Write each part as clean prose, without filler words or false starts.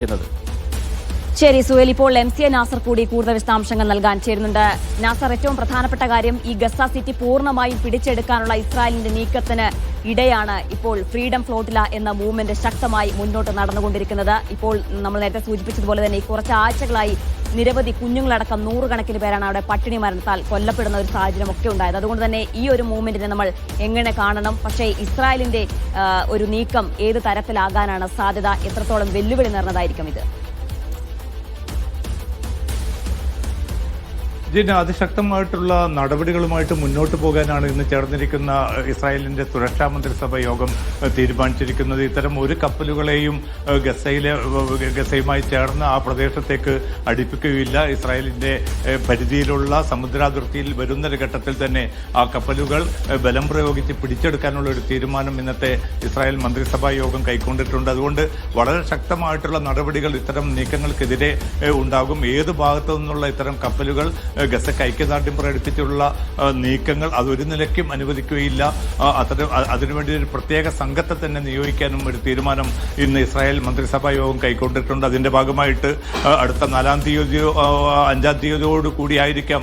ശരി സുഹേൽ, ഇപ്പോൾ MCA നാസർ കൂടി കൂടുതൽ വിശദാംശങ്ങൾ നൽകാൻ ചേരുന്നുണ്ട്. നാസർ, ഏറ്റവും പ്രധാനപ്പെട്ട കാര്യം ഈ ഗസ സിറ്റി പൂർണ്ണമായും പിടിച്ചെടുക്കാനുള്ള ഇസ്രായേലിന്റെ നീക്കത്തിന് ഇടയാണ് ഇപ്പോൾ ഫ്രീഡം ഫ്ലോട്ടില എന്ന മൂവ്മെന്റ് ശക്തമായി മുന്നോട്ട് നടന്നുകൊണ്ടിരിക്കുന്നത്. ഇപ്പോൾ നമ്മൾ നേരത്തെ സൂചിപ്പിച്ചതുപോലെ തന്നെ ഈ കുറച്ച് ആഴ്ചകളായി നിരവധി കുഞ്ഞുങ്ങളടക്കം നൂറുകണക്കിന് പേരാണ് അവിടെ പട്ടിണി മരണത്താൽ കൊല്ലപ്പെടുന്ന ഒരു സാഹചര്യം ഒക്കെ ഉണ്ടായത്. അതുകൊണ്ട് തന്നെ ഈ ഒരു മൂവ്മെന്റിനെ നമ്മൾ എങ്ങനെ കാണണം? പക്ഷേ ഇസ്രായേലിന്റെ ഒരു നീക്കം ഏത് തരത്തിലാകാനാണ് സാധ്യത? എത്രത്തോളം വെല്ലുവിളി നിറഞ്ഞതായിരിക്കും ഇത്? അതിശക്തമായിട്ടുള്ള നടപടികളുമായിട്ട് മുന്നോട്ട് പോകാനാണ് ഇന്ന് ചേർന്നിരിക്കുന്ന ഇസ്രായേലിന്റെ സുരക്ഷാ മന്ത്രിസഭ യോഗം തീരുമാനിച്ചിരിക്കുന്നത്. ഇത്തരം ഒരു കപ്പലുകളെയും ഗസയുമായി ചേർന്ന് ആ പ്രദേശത്തേക്ക് അടുപ്പിക്കുകയില്ല. ഇസ്രായേലിന്റെ പരിധിയിലുള്ള സമുദ്രാതിർത്തിയിൽ വരുന്നൊരു ഘട്ടത്തിൽ തന്നെ ആ കപ്പലുകൾ ബലം പ്രയോഗിച്ച് പിടിച്ചെടുക്കാനുള്ള ഒരു തീരുമാനം ഇന്നത്തെ ഇസ്രായേൽ മന്ത്രിസഭാ യോഗം കൈക്കൊണ്ടിട്ടുണ്ട്. അതുകൊണ്ട് വളരെ ശക്തമായിട്ടുള്ള നടപടികൾ ഇത്തരം നീക്കങ്ങൾക്കെതിരെ ഉണ്ടാകും. ഏത് ഭാഗത്തു നിന്നുള്ള ഇത്തരം കപ്പലുകൾ ഗസയ്ക്ക് ഐക്യദാർഢ്യം പ്രകടിപ്പിച്ചുള്ള നീക്കങ്ങൾ അതൊരു നിലയ്ക്കും അനുവദിക്കുകയില്ല. അതിനുവേണ്ടി ഒരു പ്രത്യേക സംഘത്തെ തന്നെ നിയോഗിക്കാനും ഒരു തീരുമാനം ഇന്ന് ഇസ്രായേൽ മന്ത്രിസഭാ യോഗം കൈക്കൊണ്ടിട്ടുണ്ട്. അതിന്റെ ഭാഗമായിട്ട് അടുത്ത 4-ാം തീയതിയോ 5-ാം തീയതിയോട് കൂടിയായിരിക്കാം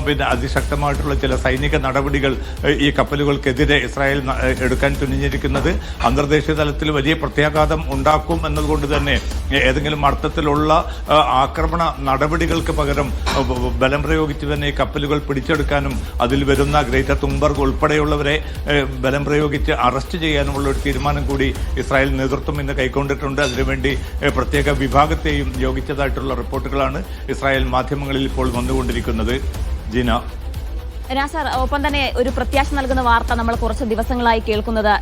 പിന്നെ അതിശക്തമായിട്ടുള്ള ചില സൈനിക നടപടികൾ ഈ കപ്പലുകൾക്കെതിരെ ഇസ്രായേൽ എടുക്കാൻ തുനിഞ്ഞിരിക്കുന്നത്. അന്തർദേശീയ തലത്തിൽ വലിയ പ്രത്യാഘാതം ഉണ്ടാക്കും എന്നതുകൊണ്ട് തന്നെ ഏതെങ്കിലും അർത്ഥത്തിലുള്ള ആക്രമണ നടപടികൾക്ക് പകരം ബലം പ്രയോഗിച്ച് തന്നെ കപ്പലുകൾ പിടിച്ചെടുക്കാനും അതിൽ വരുന്ന ഗ്രേറ്റർ തുംബർഗ് ഉൾപ്പെടെയുള്ളവരെ ബലം പ്രയോഗിച്ച് അറസ്റ്റ് ചെയ്യാനുമുള്ള ഒരു തീരുമാനം കൂടി ഇസ്രായേൽ നേതൃത്വം ഇന്ന് കൈക്കൊണ്ടിട്ടുണ്ട്. അതിനുവേണ്ടി പ്രത്യേക വിഭാഗത്തെയും നിയോഗിച്ചതായിട്ടുള്ള റിപ്പോർട്ടുകളാണ് ഇസ്രായേൽ മാധ്യമങ്ങളിൽ ഇപ്പോൾ വന്നുകൊണ്ടിരിക്കുന്നത്. ജീന, നാസർ, ഒപ്പം തന്നെ ഒരു പ്രത്യാശ നൽകുന്ന വാർത്ത നമ്മൾ കുറച്ച് ദിവസങ്ങളായി കേൾക്കുന്നത്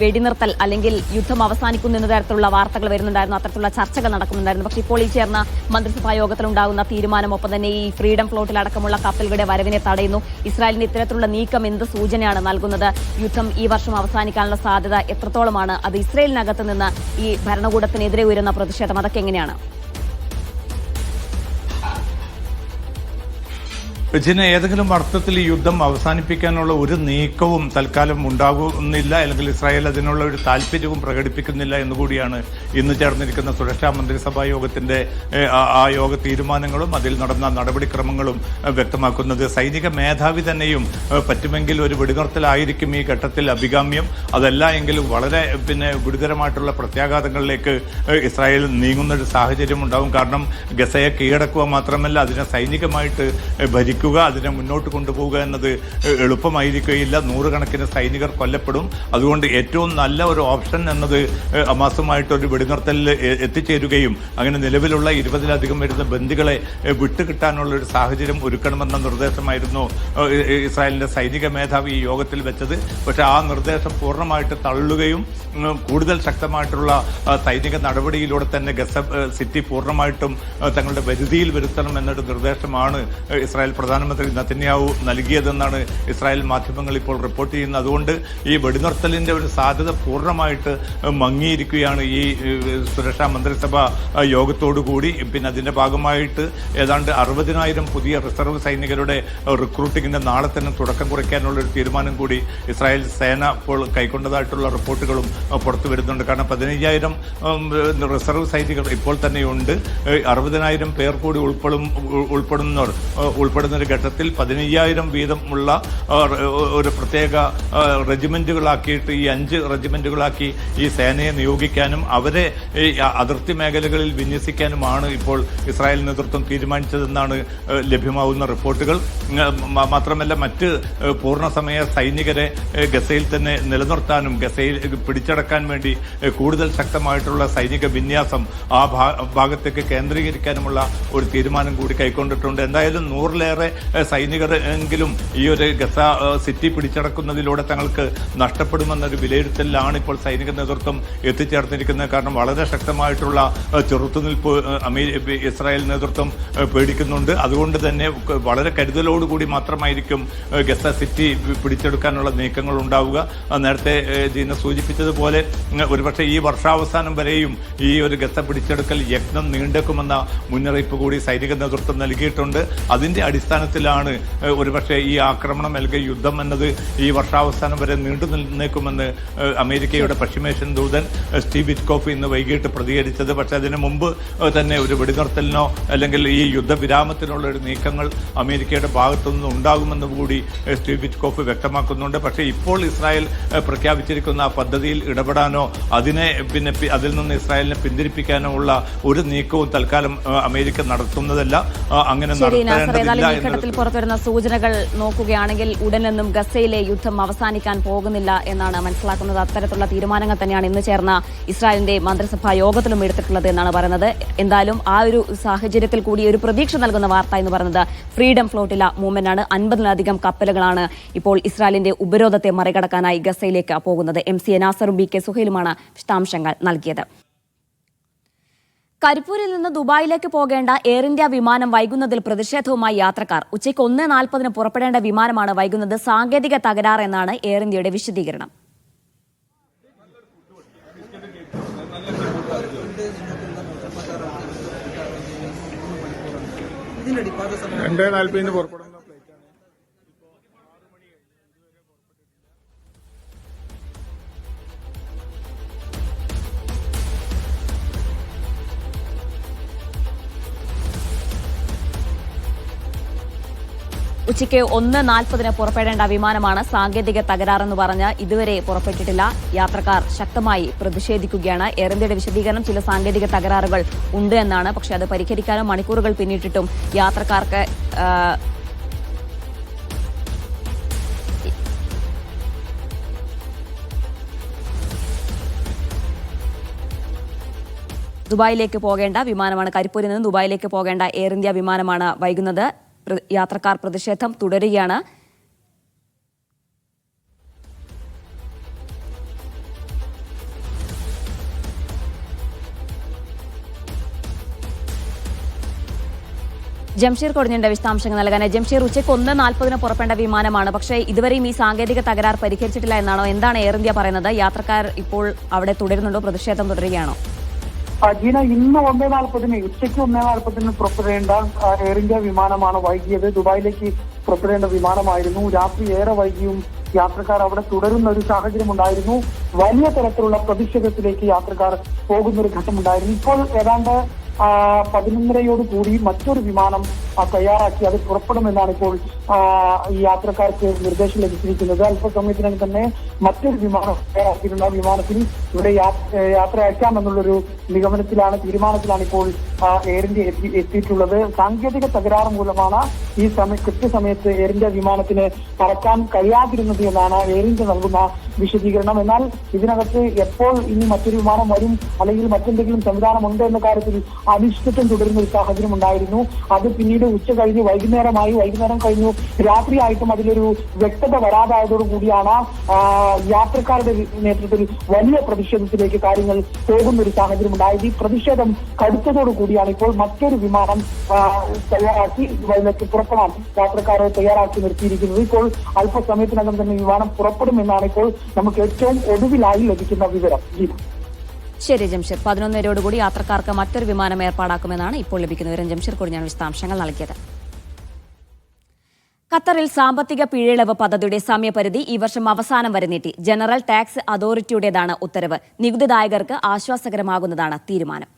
വെടിനിർത്തൽ അല്ലെങ്കിൽ യുദ്ധം അവസാനിക്കുന്ന എന്ന തരത്തിലുള്ള വാർത്തകൾ വരുന്നുണ്ടായിരുന്നു, അത്തരത്തിലുള്ള ചർച്ചകൾ നടക്കുന്നുണ്ടായിരുന്നു. പക്ഷേ ഇപ്പോൾ ഈ ചേർന്ന മന്ത്രിസഭാ യോഗത്തിലുണ്ടാകുന്ന തീരുമാനം, ഒപ്പം തന്നെ ഈ ഫ്രീഡം ഫ്ലോട്ടിലടക്കമുള്ള കപ്പലുകളുടെ വരവിനെ തടയുന്നു. ഇസ്രായേലിന്റെ ഇത്തരത്തിലുള്ള നീക്കം എന്ത് സൂചനയാണ് നൽകുന്നത്? യുദ്ധം ഈ വർഷം അവസാനിക്കാനുള്ള സാധ്യത എത്രത്തോളമാണ്? അത് ഇസ്രായേലിനകത്ത് നിന്ന് ഈ ഭരണകൂടത്തിനെതിരെ ഉയരുന്ന പ്രതിഷേധം, അതൊക്കെ എങ്ങനെയാണ്? ഏതെങ്കിലും അർത്ഥത്തിൽ ഈ യുദ്ധം അവസാനിപ്പിക്കാനുള്ള ഒരു നീക്കവും തൽക്കാലം ഉണ്ടാകുന്നില്ല, അല്ലെങ്കിൽ ഇസ്രായേൽ അതിനുള്ള ഒരു താല്പര്യവും പ്രകടിപ്പിക്കുന്നില്ല എന്നുകൂടിയാണ് ഇന്ന് ചേർന്നിരിക്കുന്ന സുരക്ഷാ മന്ത്രിസഭാ യോഗത്തിന്റെ ആ യോഗ തീരുമാനങ്ങളും അതിൽ നടന്ന നടപടിക്രമങ്ങളും വ്യക്തമാക്കുന്നത്. സൈനിക മേധാവി തന്നെയും പറ്റുമെങ്കിൽ ഒരു വെടിനിർത്തലായിരിക്കും ഈ ഘട്ടത്തിൽ അഭികാമ്യം. അതല്ല എങ്കിലും വളരെ ഗുരുതരമായിട്ടുള്ള പ്രത്യാഘാതങ്ങളിലേക്ക് ഇസ്രായേൽ നീങ്ങുന്ന ഒരു സാഹചര്യം ഉണ്ടാകും. കാരണം ഗസയെ കീഴടക്കുക മാത്രമല്ല, അതിനെ സൈനികമായിട്ട് ഭരിക്കുക, അതിനെ മുന്നോട്ട് കൊണ്ടുപോവുക എന്നത് എളുപ്പമായിരിക്കുകയില്ല. നൂറുകണക്കിന് സൈനികർ കൊല്ലപ്പെടും. അതുകൊണ്ട് ഏറ്റവും നല്ല ഒരു ഓപ്ഷൻ എന്നത് ഹമാസുമായിട്ടൊരു വെടിനിർത്തലിൽ എത്തിച്ചേരുകയും അങ്ങനെ നിലവിലുള്ള 20-ലധികം വരുന്ന ബന്ദികളെ വിട്ടുകിട്ടാനുള്ള ഒരു സാഹചര്യം ഒരുക്കണമെന്ന നിർദ്ദേശമായിരുന്നു ഇസ്രായേലിന്റെ സൈനിക മേധാവി ഈ യോഗത്തിൽ വെച്ചത്. പക്ഷെ ആ നിർദ്ദേശം പൂർണ്ണമായിട്ട് തള്ളുകയും കൂടുതൽ ശക്തമായിട്ടുള്ള സൈനിക നടപടിയിലൂടെ തന്നെ ഗസ സിറ്റി പൂർണ്ണമായിട്ടും തങ്ങളുടെ പരിധിയിൽ വരുത്തണം എന്നൊരു നിർദ്ദേശമാണ് ഇസ്രായേൽ പ്രധാനമന്ത്രി നെതന്യാഹു നൽകിയതെന്നാണ് ഇസ്രായേൽ മാധ്യമങ്ങൾ ഇപ്പോൾ റിപ്പോർട്ട് ചെയ്യുന്നത്. അതുകൊണ്ട് ഈ വെടിനിർത്തലിന്റെ ഒരു സാധ്യത പൂർണ്ണമായിട്ട് മങ്ങിയിരിക്കുകയാണ് ഈ സുരക്ഷാ മന്ത്രിസഭ യോഗത്തോടുകൂടി. അതിന്റെ ഭാഗമായിട്ട് ഏതാണ്ട് 60,000 പുതിയ റിസർവ് സൈനികരുടെ റിക്രൂട്ടിങ്ങിന്റെ നാളെ തന്നെ തുടക്കം കുറിക്കാനുള്ള ഒരു തീരുമാനം കൂടി ഇസ്രായേൽ സേന ഇപ്പോൾ കൈക്കൊണ്ടതായിട്ടുള്ള റിപ്പോർട്ടുകളും പുറത്തു വരുന്നുണ്ട്. കാരണം 15,000 റിസർവ് സൈനികർ ഇപ്പോൾ തന്നെയുണ്ട്. 60,000 പേർ കൂടി ഉൾപ്പെടുന്ന ഒരു ഘട്ടത്തിൽ 15,000 വീതമുള്ള ഒരു പ്രത്യേക റെജിമെന്റുകളാക്കിയിട്ട് ഈ 5 റെജിമെന്റുകളാക്കി ഈ സേനയെ നിയോഗിക്കാനും അവരെ അതിർത്തി മേഖലകളിൽ വിന്യസിക്കാനുമാണ് ഇപ്പോൾ ഇസ്രായേൽ നേതൃത്വം തീരുമാനിച്ചതെന്നാണ് ലഭ്യമാവുന്ന റിപ്പോർട്ടുകൾ. മാത്രമല്ല മറ്റ് പൂർണ്ണസമയ സൈനികരെ ഗസയിൽ തന്നെ നിലനിർത്താനും ഗസയിൽ പിടിച്ചടക്കാൻ വേണ്ടി കൂടുതൽ ശക്തമായിട്ടുള്ള സൈനിക വിന്യാസം ആ ഭാഗത്തേക്ക് കേന്ദ്രീകരിക്കാനുമുള്ള ഒരു തീരുമാനം കൂടി കൈക്കൊണ്ടിട്ടുണ്ട്. എന്തായാലും 100-ലേറെ സൈനികർ എങ്കിലും ഈ ഒരു ഗസ സിറ്റി പിടിച്ചടക്കുന്നതിലൂടെ തങ്ങൾക്ക് നഷ്ടപ്പെടുമെന്നൊരു വിലയിരുത്തലിലാണ് ഇപ്പോൾ സൈനിക നേതൃത്വം എത്തിച്ചേർന്നിരിക്കുന്നത്. കാരണം വളരെ ശക്തമായിട്ടുള്ള ചെറുത്തുനിൽപ്പ് ഇസ്രായേൽ നേതൃത്വം പേടിക്കുന്നുണ്ട്. അതുകൊണ്ട് തന്നെ വളരെ കരുതലോടുകൂടി മാത്രമായിരിക്കും ഗസ സിറ്റി പിടിച്ചെടുക്കാനുള്ള നീക്കങ്ങൾ ഉണ്ടാവുക. നേരത്തെ ജീന സൂചിപ്പിച്ചതുപോലെ ഒരുപക്ഷെ ഈ വർഷാവസാനം വരെയും ഈ ഒരു ഗസ പിടിച്ചെടുക്കൽ യജ്ഞം നീണ്ടേക്കുമെന്ന മുന്നറിയിപ്പ് കൂടി സൈനിക നേതൃത്വം നൽകിയിട്ടുണ്ട്. അതിന്റെ അടിസ്ഥാന അടിസ്ഥാനത്തിലാണ് ഒരുപക്ഷെ ഈ ആക്രമണം അല്ലെങ്കിൽ യുദ്ധം എന്നത് ഈ വർഷാവസാനം വരെ നീണ്ടു നിന്നേക്കുമെന്ന് അമേരിക്കയുടെ പശ്ചിമേഷ്യൻ ദൂതൻ സ്റ്റീവ് വിറ്റ്കോഫ് ഇന്ന് വൈകിട്ട് പ്രതികരിച്ചത്. പക്ഷെ അതിനു മുമ്പ് തന്നെ ഒരു വെടിനിർത്തലിനോ അല്ലെങ്കിൽ ഈ യുദ്ധവിരാമത്തിനുള്ള ഒരു നീക്കങ്ങൾ അമേരിക്കയുടെ ഭാഗത്തുനിന്ന് ഉണ്ടാകുമെന്ന് കൂടി സ്റ്റീവ് വിറ്റ്കോഫ് വ്യക്തമാക്കുന്നുണ്ട്. പക്ഷേ ഇപ്പോൾ ഇസ്രായേൽ പ്രഖ്യാപിച്ചിരിക്കുന്ന ആ പദ്ധതിയിൽ ഇടപെടാനോ അതിൽ നിന്ന് ഇസ്രായേലിനെ പിന്തിരിപ്പിക്കാനോ ഉള്ള ഒരു നീക്കവും തൽക്കാലം അമേരിക്ക നടത്തുന്നതല്ല. അങ്ങനെ ഘട്ടത്തിൽ പുറത്തുവരുന്ന സൂചനകൾ നോക്കുകയാണെങ്കിൽ ഉടനെന്നും ഗസയിലെ യുദ്ധം അവസാനിക്കാൻ പോകുന്നില്ല എന്നാണ് മനസ്സിലാക്കുന്നത്. അത്തരത്തിലുള്ള തീരുമാനങ്ങൾ തന്നെയാണ് ഇന്ന് ചേർന്ന ഇസ്രായേലിന്റെ മന്ത്രിസഭാ യോഗത്തിലും എടുത്തിട്ടുള്ളത് എന്നാണ് പറയുന്നത്. എന്തായാലും ആ ഒരു സാഹചര്യത്തിൽ കൂടി ഒരു പ്രതീക്ഷ നൽകുന്ന വാർത്ത എന്ന് പറയുന്നത് ഫ്രീഡം ഫ്ലോട്ടില മൂവ്മെന്റ് ആണ്. 50-ലധികം കപ്പലുകളാണ് ഇപ്പോൾ ഇസ്രായേലിന്റെ ഉപരോധത്തെ മറികടക്കാനായി ഗസയിലേക്ക് പോകുന്നത്. MC നാസറും BK സുഹൈലുമാണ് വിശദാംശങ്ങൾ നൽകിയത്. കരിപ്പൂരിൽ നിന്ന് ദുബായിലേക്ക് പോകേണ്ട എയർ ഇന്ത്യ വിമാനം വൈകുന്നതിൽ പ്രതിഷേധവുമായി യാത്രക്കാർ. ഉച്ചയ്ക്ക് 1:40 പുറപ്പെടേണ്ട വിമാനമാണ് വൈകുന്നത്. സാങ്കേതിക തകരാർ എന്നാണ് എയർ ഇന്ത്യയുടെ വിശദീകരണം. ഉച്ചയ്ക്ക് 1:40 പുറപ്പെടേണ്ട വിമാനമാണ് സാങ്കേതിക തകരാറെന്ന് പറഞ്ഞ് ഇതുവരെ പുറപ്പെട്ടിട്ടില്ല. യാത്രക്കാർ ശക്തമായി പ്രതിഷേധിക്കുകയാണ്. എയർ ഇന്ത്യയുടെ വിശദീകരണം ചില സാങ്കേതിക തകരാറുകൾ ഉണ്ട് എന്നാണ്. പക്ഷേ അത് പരിഹരിക്കാനും മണിക്കൂറുകൾ പിന്നിട്ടിട്ടും യാത്രക്കാർക്ക് ദുബായിലേക്ക് പോകേണ്ട വിമാനമാണ്. കരിപ്പൂരിൽ നിന്ന് ദുബായിലേക്ക് പോകേണ്ട എയർ ഇന്ത്യ വിമാനമാണ് വൈകുന്നത്. യാത്രക്കാർ പ്രതിഷേധം തുടരുകയാണ്. ജംഷീർ കൊടിഞ്ഞിന്റെ വിശദാംശങ്ങൾ നൽകാൻ. ജംഷീർ, ഉച്ചയ്ക്ക് 1:40 പുറപ്പെടേണ്ട വിമാനമാണ്. പക്ഷേ ഇതുവരെയും ഈ സാങ്കേതിക തകരാർ പരിഹരിച്ചിട്ടില്ല എന്നാണോ? എന്താണ് എയർ ഇന്ത്യ പറയുന്നത്? യാത്രക്കാർ ഇപ്പോൾ അവിടെ തുടരുന്നുണ്ടോ? പ്രതിഷേധം തുടരുകയാണോ? ജീന, ഇന്ന് 1:40 ഉച്ചയ്ക്ക് 1:40 പുറപ്പെടേണ്ട എയർ ഇന്ത്യ വിമാനമാണ് വൈകിയത്. ദുബായിലേക്ക് പുറപ്പെടേണ്ട വിമാനമായിരുന്നു. രാത്രി ഏറെ വൈകിയും യാത്രക്കാർ അവിടെ തുടരുന്ന ഒരു സാഹചര്യം ഉണ്ടായിരുന്നു. വലിയ തരത്തിലുള്ള പ്രതിഷേധത്തിലേക്ക് യാത്രക്കാർ പോകുന്ന ഒരു ഘട്ടമുണ്ടായിരുന്നു. ഇപ്പോൾ ഏതാണ്ട് 11:30 കൂടി മറ്റൊരു വിമാനം തയ്യാറാക്കി അത് പുറപ്പെടുമെന്നാണ് ഇപ്പോൾ ഈ യാത്രക്കാർക്ക് നിർദ്ദേശം ലഭിച്ചിരിക്കുന്നത്. അല്പസമയത്തിനകം തന്നെ മറ്റൊരു വിമാനം തയ്യാറാക്കിയിട്ടുണ്ട്. ആ വിമാനത്തിൽ ഇവിടെ യാത്ര അയക്കാമെന്നുള്ളൊരു തീരുമാനത്തിലാണ് ഇപ്പോൾ എയർ ഇന്ത്യ എത്തിയിട്ടുള്ളത്. സാങ്കേതിക തകരാറ് മൂലമാണ് ഈ കൃത്യസമയത്ത് എയർ ഇന്ത്യ വിമാനത്തിന് പറക്കാൻ കഴിയാതിരുന്നത് എന്നാണ് എയർ ഇന്ത്യ നൽകുന്ന വിശദീകരണം. എന്നാൽ ഇതിനകത്ത് എപ്പോൾ ഇനി മറ്റൊരു വിമാനം വരും അല്ലെങ്കിൽ മറ്റെന്തെങ്കിലും സംവിധാനം ഉണ്ട് എന്ന കാര്യത്തിൽ അനിശ്ചിതത്വം തുടരുന്ന ഒരു സാഹചര്യം ഉണ്ടായിരുന്നു. അത് പിന്നീട് ഉച്ച കഴിഞ്ഞ് വൈകുന്നേരം കഴിഞ്ഞു രാത്രിയായിട്ടും അതിലൊരു വ്യക്തത വരാതായതോടുകൂടിയാണ് യാത്രക്കാരുടെ നേതൃത്വത്തിൽ വലിയ പ്രതിഷേധത്തിലേക്ക് കാര്യങ്ങൾ പോകുന്ന ഒരു സാഹചര്യം ഉണ്ടായത്. ഈ പ്രതിഷേധം കടുത്തതോടുകൂടിയാണ് ഇപ്പോൾ മറ്റൊരു വിമാനം തയ്യാറാക്കി ദുബായിലേക്ക് പുറപ്പെടാൻ യാത്രക്കാരെ തയ്യാറാക്കി നിർത്തിയിരിക്കുന്നത്. ഇപ്പോൾ അല്പസമയത്തിനകം തന്നെ വിമാനം പുറപ്പെടുമെന്നാണ് ഇപ്പോൾ നമുക്ക് ഏറ്റവും ഒടുവിലായി ലഭിക്കുന്ന വിവരം. ശരി ജംഷീർ, 11:00 യാത്രക്കാർക്ക് മറ്റൊരു വിമാനം ഏർപ്പാടാക്കുമെന്നാണ് ഇപ്പോൾ ലഭിക്കുന്ന വിവരം. ജംഷീർ കൊടിഞ്ഞാണ് വിശദാംശങ്ങൾ നൽകിയത്. ഖത്തറിൽ സാമ്പത്തിക പിഴയിളവ് പദ്ധതിയുടെ സമയപരിധി ഈ വർഷം അവസാനം വരെ നീട്ടി. ജനറൽ ടാക്സ് അതോറിറ്റിയുടേതാണ് ഉത്തരവ്. നികുതിദായകർക്ക് ആശ്വാസകരമാകുന്നതാണ് തീരുമാനം.